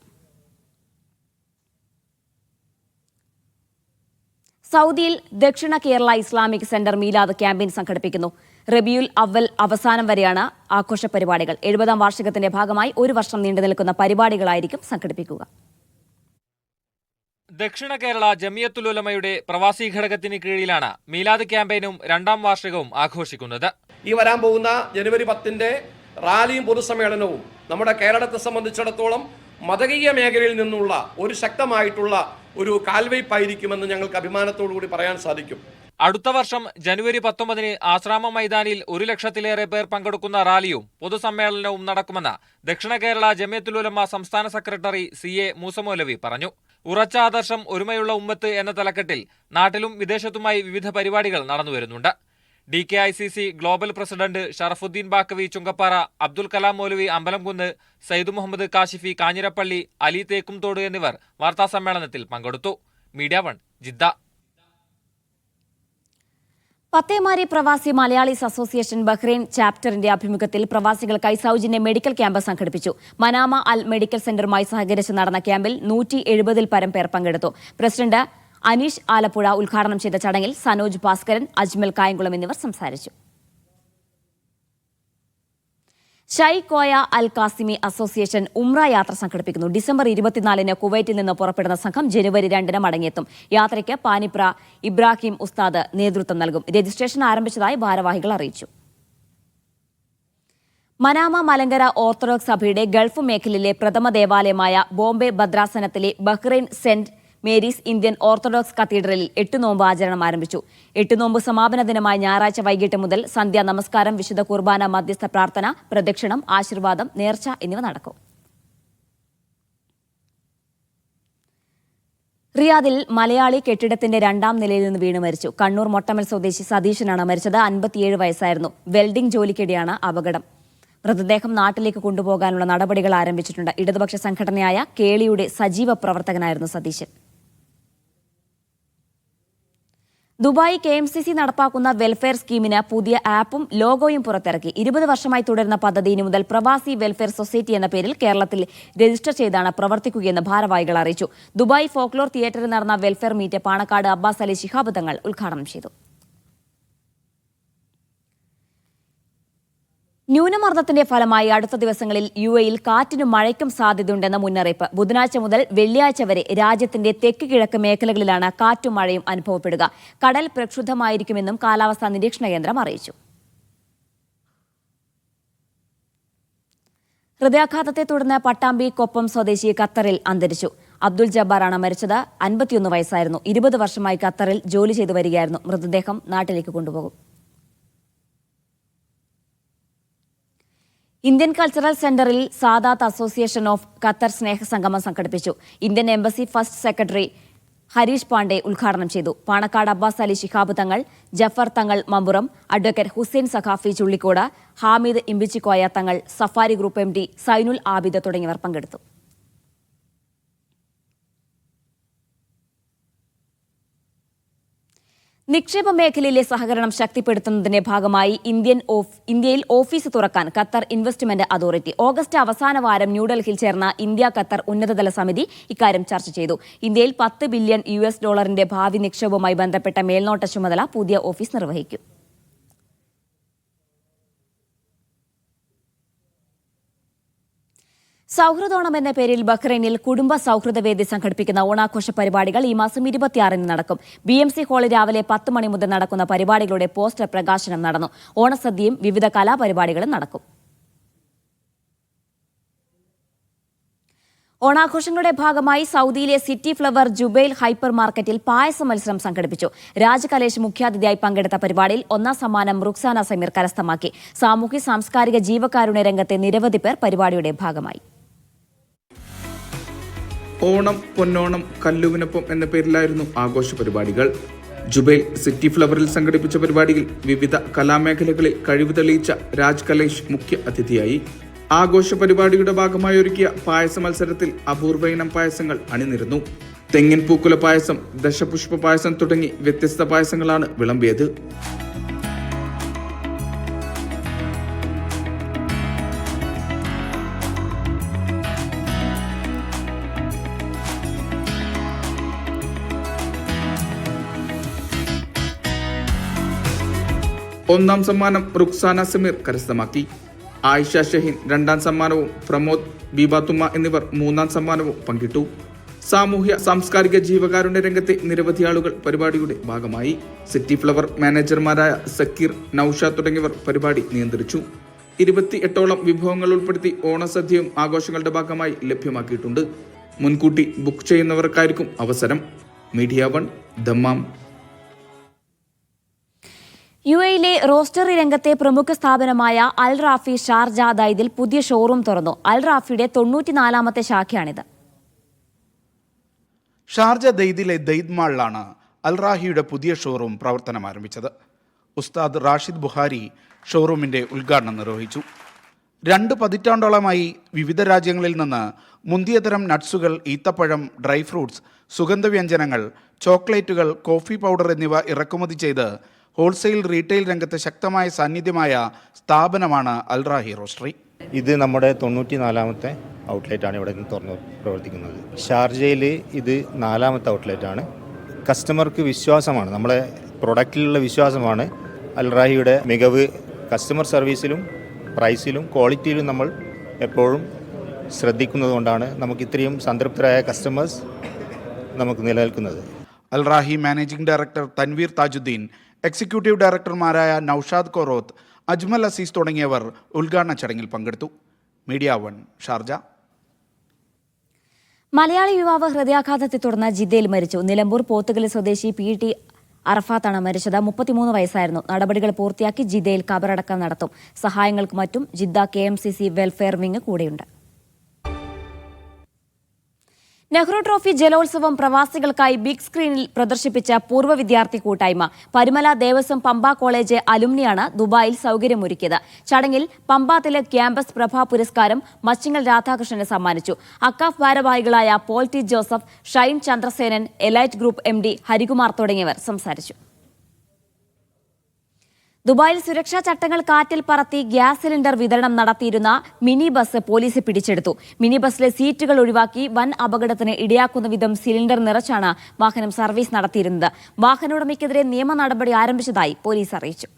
സൗദിയിൽ ദക്ഷിണ കേരള ഇസ്ലാമിക് സെന്റർ മീലാദ് ക്യാമ്പയിൻ സംഘടിപ്പിക്കുന്നു. റബിയുൽ അവൽ അവസാനം വരെയാണ് ആഘോഷ പരിപാടികൾ. 70ാം വാർഷികത്തിന്റെ ഭാഗമായി 1 വർഷം നീണ്ടു നിൽക്കുന്ന പരിപാടികളായിരിക്കും സംഘടിപ്പിക്കുക. ദക്ഷിണ കേരള ജമിയത്തുൽ ഉലമയുടെ പ്രവാസി ഘടകത്തിന് കീഴിലാണ് മീലാദ് ക്യാമ്പയിനും 2ാം വാർഷികവും ആഘോഷിക്കുന്നത്. ഈ വരാൻ പോകുന്ന ജനുവരി 10 റാലിയും പൊതുസമ്മേളനവും നമ്മുടെ കേരളത്തെ സംബന്ധിച്ചിടത്തോളം മതകീയ മേഖലയിൽ നിന്നുള്ള ഒരു ശക്തമായിട്ടുള്ള ഒരു കാൽവയ്പായിരിക്കുമെന്ന് ഞങ്ങൾക്ക് അഭിമാനത്തോടുകൂടി പറയാൻ സാധിക്കും. അടുത്ത വർഷം ജനുവരി 19 ആശ്രാമ മൈതാനിയിൽ 1 ലക്ഷത്തിലേറെ പേർ പങ്കെടുക്കുന്ന റാലിയും പൊതുസമ്മേളനവും നടക്കുമെന്ന് ദക്ഷിണ കേരള ജമിയത്തുൽ ഉലമ സംസ്ഥാന സെക്രട്ടറി CA മൂസമൗലവി പറഞ്ഞു. ഉറച്ച ആദർശം ഒരുമയുള്ള ഉമ്മത്ത് എന്ന തലക്കെട്ടിൽ നാട്ടിലും വിദേശത്തുമായി വിവിധ പരിപാടികൾ നടന്നുവരുന്നുണ്ട്. DKICC global president Sharafuddin Baqavi Chungappara, Abdul Kalam Moulavi Ambalamkunnu, Sayyid Muhammad Kashifi Kanjirappally, Ali Thekkumthode എന്നിവർ വാർത്താസമ്മേളനത്തിൽ പങ്കെടുത്തു. Media 1 Jeddah. പത്തേമാരി പ്രവാസി മലയാളീസ് അസോസിയേഷൻ ബഹ്റൈൻ ചാപ്റ്ററിന്റെ ആഭിമുഖ്യത്തിൽ പ്രവാസികൾക്കായി സൗജന്യ മെഡിക്കൽ ക്യാമ്പ് സംഘടിപ്പിച്ചു. മനാമ അൽ മെഡിക്കൽ സെന്ററുമായി സഹകരിച്ച് നടന്ന ക്യാമ്പിൽ 170-ൽ പരം പേർ പങ്കെടുത്തു. പ്രസിഡന്റ് അനീഷ് ആലപ്പുഴ ഉദ്ഘാടനം ചെയ്ത ചടങ്ങിൽ സനോജ് ഭാസ്കരൻ, അജ്മൽ കായംകുളം എന്നിവർ സംസാരിച്ചു. ഷൈഖോയ അൽ കാസിമി അസോസിയേഷൻ ഉംറ യാത്ര സംഘടിപ്പിക്കുന്നു. ഡിസംബർ 24-ന് കുവൈറ്റിൽ നിന്ന് പുറപ്പെടുന്ന സംഘം ജനുവരി 2-ന് മടങ്ങിയെത്തും. യാത്രയ്ക്ക് പാനിപ്ര ഇബ്രാഹിം ഉസ്താദ് നേതൃത്വം നൽകും. രജിസ്ട്രേഷൻ ആരംഭിച്ചതായി ഭാരവാഹികൾ അറിയിച്ചു. മനാമ മലങ്കര ഓർത്തഡോക്സ് സഭയുടെ ഗൾഫ് മേഖലയിലെ പ്രഥമ ദേവാലയമായ ബോംബെ ഭദ്രാസനത്തിലെ Bahrain Saint Mary's Indian Orthodox കത്തീഡ്രലിൽ 8 നോമ്പ് ആചരണം ആരംഭിച്ചു. 8 നോമ്പ് സമാപന ദിനമായ ഞായറാഴ്ച വൈകിട്ട് മുതൽ സന്ധ്യാ നമസ്കാരം, വിശുദ്ധ കുർബാന, മധ്യസ്ഥ പ്രാർത്ഥന, പ്രദക്ഷിണം, ആശീർവാദം, നേർച്ച എന്നിവ നടക്കും. റിയാദിൽ മലയാളി കെട്ടിടത്തിന്റെ 2ാം നിലയിൽ നിന്ന് വീണ് മരിച്ചു. കണ്ണൂർ മൊട്ടമൽ സ്വദേശി സതീശനാണ് മരിച്ചത്. 57 വയസ്സായിരുന്നു. വെൽഡിംഗ് ജോലിക്കിടെയാണ് അപകടം. മൃതദേഹം നാട്ടിലേക്ക് കൊണ്ടുപോകാനുള്ള നടപടികൾ ആരംഭിച്ചിട്ടുണ്ട്. ഇടതുപക്ഷ സംഘടനയായ കേളിയുടെ സജീവ പ്രവർത്തകനായിരുന്നു സതീശൻ. ദുബായ് KMCC നടപ്പാക്കുന്ന വെൽഫെയർ സ്കീമിന് പുതിയ ആപ്പും ലോഗോയും പുറത്തിറക്കി. 20 വർഷമായി തുടരുന്ന പദ്ധതി ഇനി മുതൽ പ്രവാസി വെൽഫെയർ സൊസൈറ്റി എന്ന പേരിൽ കേരളത്തിൽ രജിസ്റ്റർ ചെയ്താണ് പ്രവർത്തിക്കുകയെന്ന് ഭാരവാഹികൾ അറിയിച്ചു. ദുബായ് ഫോക്ലോർ തിയേറ്ററിൽ നടന്ന വെൽഫെയർ മീറ്റ് പാണക്കാട് അബ്ബാസ് അലി ശിഹാബ് തങ്ങൾ ഉദ്ഘാടനം ചെയ്തു. ന്യൂനമർദ്ദത്തിന്റെ ഫലമായി അടുത്ത ദിവസങ്ങളിൽ UAE-യിൽ കാറ്റിനും മഴയ്ക്കും സാധ്യതയുണ്ടെന്ന മുന്നറിയിപ്പ്. ബുധനാഴ്ച മുതൽ വെള്ളിയാഴ്ച വരെ രാജ്യത്തിന്റെ തെക്ക് കിഴക്ക് മേഖലകളിലാണ് കാറ്റും മഴയും അനുഭവപ്പെടുക. കടൽ പ്രക്ഷുബ്ധമായിരിക്കുമെന്നും കാലാവസ്ഥാ നിരീക്ഷണ കേന്ദ്രം അറിയിച്ചു. ഹൃദയാഘാതത്തെ തുടർന്ന് പട്ടാമ്പി കൊപ്പം സ്വദേശി ഖത്തറിൽ അന്തരിച്ചു. അബ്ദുൽ ജബ്ബാറാണ് മരിച്ചത്. 51 വയസ്സായിരുന്നു. 20 വർഷമായി ഖത്തറിൽ ജോലി ചെയ്തു വരികയായിരുന്നു. മൃതദേഹം നാട്ടിലേക്ക് കൊണ്ടുപോകും. ഇന്ത്യൻ കൾച്ചറൽ സെന്ററിൽ സാദാത്ത് അസോസിയേഷൻ ഓഫ് ഖത്തർ സ്നേഹസംഗമം സംഘടിപ്പിച്ചു. Indian embassy first secretary Harish Pande ഉദ്ഘാടനം ചെയ്തു. Panakkad Abbas Ali Shihab Thangal, Jafar Thangal Mampuram, advocate Hussain Saqafi Chullikode, Hamid Imbichikoya Thangal, Safari group MD Zainul Abid തുടങ്ങിയവർ പങ്കെടുത്തു. നിക്ഷേപ മേഖലയിലെ സഹകരണം ശക്തിപ്പെടുത്തുന്നതിന്റെ ഭാഗമായി ഇന്ത്യയിൽ ഓഫീസ് തുറക്കാൻ ഖത്തർ ഇൻവെസ്റ്റ്മെന്റ് അതോറിറ്റി ഓഗസ്റ്റ് അവസാന വാരം ന്യൂഡൽഹിയിൽ ചേർന്ന ഇന്ത്യ ഖത്തർ ഉന്നതതല സമിതി ഇക്കാര്യം ചർച്ച ചെയ്തു. ഇന്ത്യയിൽ $10 ബില്യൺ ഭാവി നിക്ഷേപവുമായി ബന്ധപ്പെട്ട മേൽനോട്ട ചുമതല പുതിയ ഓഫീസ് നിർവഹിക്കും. സൗഹൃദോണം എന്ന പേരിൽ ബഹ്റൈനിൽ കുടുംബ സൗഹൃദ വേദി സംഘടിപ്പിക്കുന്ന ഓണാഘോഷ പരിപാടികൾ ഈ മാസം 26-ന് നടക്കും. BMC ഹാളിൽ രാവിലെ 10 മണി മുതൽ നടക്കുന്ന പരിപാടികളുടെ പോസ്റ്റർ പ്രകാശനം നടന്നു. ഓണസദ്യയും വിവിധ കലാപരിപാടികളും നടക്കും. ഓണാഘോഷങ്ങളുടെ ഭാഗമായി സൗദിയിലെ സിറ്റി ഫ്ലവർ ജുബൈൽ ഹൈപ്പർ മാർക്കറ്റിൽ പായസ മത്സരം സംഘടിപ്പിച്ചു. രാജ് കലേഷ് മുഖ്യാതിഥിയായി പങ്കെടുത്ത പരിപാടിയിൽ 1ാം സമ്മാനം റുക്സാന സമീർ കരസ്ഥമാക്കി. സാമൂഹ്യ സാംസ്കാരിക ജീവകാരുണ്യ രംഗത്തെ നിരവധി പേർ പരിപാടിയുടെ ഭാഗമായി. ഓണം പൊന്നോണം കല്ലുവിനൊപ്പം എന്ന പേരിലായിരുന്നു ആഘോഷ പരിപാടികൾ. ജുബൈൽ സിറ്റി ഫ്ലവറിൽ സംഘടിപ്പിച്ച പരിപാടിയിൽ വിവിധ കലാമേഖലകളിൽ കഴിവ് തെളിയിച്ച രാജ് കലേഷ് മുഖ്യ അതിഥിയായി. ആഘോഷ പരിപാടിയുടെ ഭാഗമായി ഒരുക്കിയ പായസ മത്സരത്തിൽ അപൂർവ ഇനം പായസങ്ങൾ അണിനിരന്നു. തെങ്ങിൻ പൂക്കുല പായസം, ദശപുഷ്പ പായസം തുടങ്ങി വ്യത്യസ്ത പായസങ്ങളാണ് വിളമ്പിയത്. ഒന്നാം സമ്മാനം റുക്സാന സമീർ കരസ്ഥമാക്കി. ആയിഷ ഷഹീൻ 2ാം സമ്മാനവും പ്രമോദ് ബീബാത്തുമ്മ എന്നിവർ 3ാം സമ്മാനവും പങ്കിട്ടു. സാമൂഹ്യ സാംസ്കാരിക ജീവകാരുണ്യ രംഗത്തെ നിരവധി ആളുകൾ പരിപാടിയുടെ ഭാഗമായി. സിറ്റി ഫ്ലവർ മാനേജർമാരായ സക്കീർ, നൌഷാദ് തുടങ്ങിയവർ പരിപാടി നിയന്ത്രിച്ചു. 28ഓളം വിഭവങ്ങൾ ഉൾപ്പെടുത്തി ഓണസദ്യയും ആഘോഷങ്ങളുടെ ഭാഗമായി ലഭ്യമാക്കിയിട്ടുണ്ട്. മുൻകൂട്ടി ബുക്ക് ചെയ്യുന്നവർക്കായിരിക്കും അവസരം. Media 1 Dammam. UAE-യിലെ റോസ്റ്ററി രംഗത്തെ പ്രമുഖ സ്ഥാപനമായ അൽ റാഫി ഷാർജ ദൈദിൽ പുതിയ ഷോറൂം തുറന്നു. അൽ റാഫിയുടെ 94ാമത്തെ ശാഖയാണിത്. ഷാർജ ദൈദിലെ ദൈദ് മാളിലാണ് അൽ റാഹിയുടെ പുതിയ ഷോറൂം പ്രവർത്തനം ആരംഭിച്ചത്. ഉസ്താദ് റാഷിദ് ബുഹാരി ഷോറൂമിന്റെ ഉദ്ഘാടനം നിർവഹിച്ചു. 2 പതിറ്റാണ്ടോളമായി വിവിധ രാജ്യങ്ങളിൽ നിന്ന് മുന്തിയതരം നട്സുകൾ, ഈത്തപ്പഴം, ഡ്രൈ ഫ്രൂട്ട്സ്, സുഗന്ധവ്യഞ്ജനങ്ങൾ, ചോക്ലേറ്റുകൾ, കോഫി പൗഡർ എന്നിവ ഇറക്കുമതി ചെയ്ത് ഹോൾസെയിൽ റീറ്റെയിൽ രംഗത്ത് ശക്തമായ സാന്നിധ്യമായ സ്ഥാപനമാണ് അൽ റാഹി റോസ്റ്ററി. ഇത് നമ്മുടെ 94ാമത്തെ ഔട്ട്ലെറ്റാണ് ഇവിടെ തുറന്ന് പ്രവർത്തിക്കുന്നത്. ഷാർജയിൽ ഇത് 4ാമത്തെ ഔട്ട്ലെറ്റാണ്. കസ്റ്റമർക്ക് വിശ്വാസമാണ്, നമ്മളെ പ്രൊഡക്റ്റിലുള്ള വിശ്വാസമാണ് അൽ റാഹിയുടെ മികവ്. കസ്റ്റമർ സർവീസിലും പ്രൈസിലും ക്വാളിറ്റിയിലും നമ്മൾ എപ്പോഴും ശ്രദ്ധിക്കുന്നത് കൊണ്ടാണ് നമുക്ക് ഇത്രയും സംതൃപ്തരായ കസ്റ്റമേഴ്സ് നമുക്ക് നിലനിൽക്കുന്നത്. Al Rahi managing director Tanveer Tajuddin, executive ഡയറക്ടർമാരായ നൌഷാദ് കൊറോത്ത്, അജ്മൽ അസീസ് തുടങ്ങിയവർ ഉദ്ഘാടന ചടങ്ങിൽ പങ്കെടുത്തു. Media 1 Sharjah. മലയാളി യുവാവ് ഹൃദയാഘാതത്തെ തുടർന്ന് ജിദ്ദയിൽ മരിച്ചു. നിലമ്പൂർ പോത്തുകൽ സ്വദേശി PT അറഫാത്താണ് മരിച്ചത്. 33 വയസ്സായിരുന്നു. നടപടികൾ പൂർത്തിയാക്കി ജിദ്ദയിൽ ഖബറടക്കം നടത്തും. സഹായങ്ങൾക്ക് മറ്റും ജിദ്ദ KMCC വെൽഫെയർ വിങ് കൂടെയുണ്ട്. നെഹ്റു ട്രോഫി ജലോത്സവം പ്രവാസികൾക്കായി ബിഗ് സ്ക്രീനിൽ പ്രദർശിപ്പിച്ച പൂർവ്വ വിദ്യാർത്ഥി കൂട്ടായ്മ പരുമല ദേവസ്വം പമ്പ കോളേജ് അലുമിനിയാണ് ദുബായിൽ സൗകര്യമൊരുക്കിയത്. ചടങ്ങിൽ പമ്പ തിലക് ക്യാമ്പസ് പ്രഭാ പുരസ്കാരം മച്ചിങ്ങൽ രാധാകൃഷ്ണന് സമ്മാനിച്ചു. അക്കാഫ് ഭാരവാഹികളായ Paul T Joseph, Shine Chandrasenan, elite group MD Harikumar തുടങ്ങിയവർ സംസാരിച്ചു. ദുബായിൽ സുരക്ഷാ ചട്ടങ്ങൾ കാറ്റിൽ പറത്തി ഗ്യാസ് സിലിണ്ടർ വിതരണം നടത്തിയിരുന്ന മിനി ബസ് പോലീസ് പിടിച്ചെടുത്തു. മിനി ബസ്സിലെ സീറ്റുകൾ ഒഴിവാക്കി വൻ അപകടത്തിന് ഇടയാക്കുന്ന വിധം സിലിണ്ടർ നിറച്ചാണ് വാഹനം സർവീസ് നടത്തിയിരുന്നത്. വാഹന ഉടമയ്ക്കെതിരെ നിയമ നടപടി ആരംഭിച്ചതായി പോലീസ് അറിയിച്ചു.